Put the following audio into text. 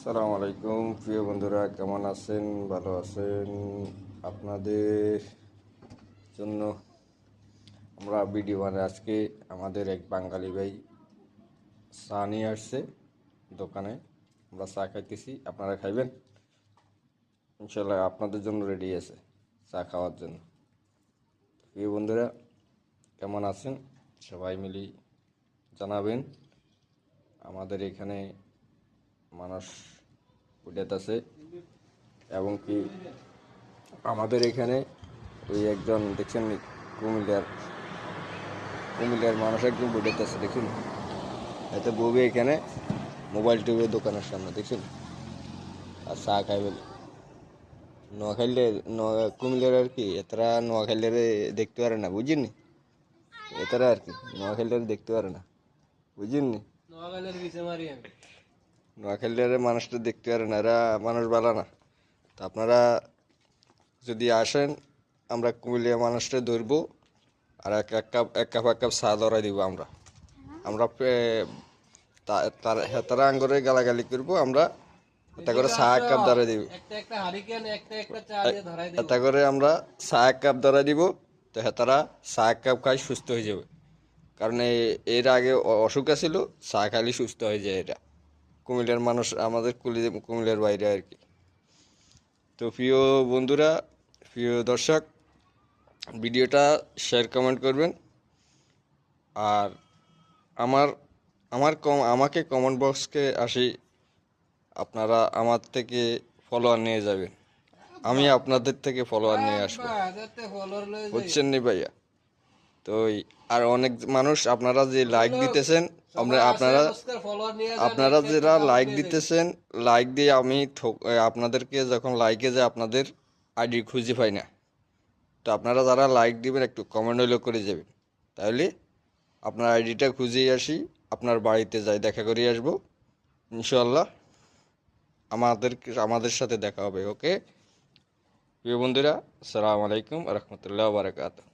আসসালামু আলাইকুম প্রিয় বন্ধুরা, কেমন আছেন? ভালো আছেন? আপনাদের জন্য আমরা ভিডিও আজকে আমাদের এক বাঙালি ভাই চা নিয়ে আসছে দোকানে। আমরা চা খাইতেছি, আপনারা খাইবেন? ইনশাল্লাহ আপনাদের জন্য রেডি আছে চা খাওয়ার জন্য। প্রিয় বন্ধুরা, কেমন আছেন? সবাই মিলি জানাবেন। আমাদের এখানে মানুষ উঠেতেছে এবং কি আমাদের এখানে ওই একজন দেখছেন কুমিল্লার কুমিল্লার মানুষ একজন বুঝাইতেছে, দেখুন এতে বউবে এখানে মোবাইল টিভির দোকানের সামনে দেখুন আর চা খাইবে। নোয়াখাইলে কুমিল্লার আর কি এতরা নোয়াখাইলের দেখতে পারে না, বুঝিনি এতরা আর কি নোয়াখাইলের দেখতে পারে না, বুঝিনি নোয়াখাইলের মানুষটা দেখতে পারে না, এরা মানুষ ভালো না। তা আপনারা যদি আসেন আমরা কুমিল্লা মানুষটা ধরবো আর এক কাপ চা ধরাই দিব। আমরা আমরা তারা আঙ্গরে গালাগালি করবো, আমরা এটা করে চা এক কাপ ধরাই দিব। এটা করে আমরা চা এক কাপ ধরাই দিব, তো হেতারা চা এক কাপ খাই সুস্থ হয়ে যাবে। কারণ এর আগে অসুখ আছিল, চা খাইলে সুস্থ হয়ে যায় এরা। কুমিল্লার মানুষ আমাদের কুমিল্লার বাইরে আর কি। তো প্রিয় বন্ধুরা, প্রিয় দর্শক, ভিডিওটা শেয়ার কমেন্ট করবেন। আর আমার আমাকে কমেন্ট বক্সকে আসি, আপনারা আমার থেকে ফলোয়ার নিয়ে যাবেন, আমি আপনাদের থেকে ফলোয়ার নিয়ে আসবো, বুঝছেন নি ভাইয়া? তো আর অনেক মানুষ আপনারা যে লাইক দিতেছেন, আপনারা যারা লাইক দিতেছেন, লাইক দিয়ে আমি আপনাদেরকে যখন লাইকে যায় আপনাদের আইডি খুঁজে পাই না। তো আপনারা যারা লাইক দিবেন একটু কমেন্ট হইলেও করে যাবেন, তাহলে আপনার আইডিটা খুঁজেই আসি, আপনার বাড়িতে যাই দেখা করে আসবো ইনশাল্লাহ। আমাদের সাথে দেখা হবে। ওকে প্রিয় বন্ধুরা, আসসালামু আলাইকুম ওয়া রাহমাতুল্লাহি ওয়া বারাকাতুহু।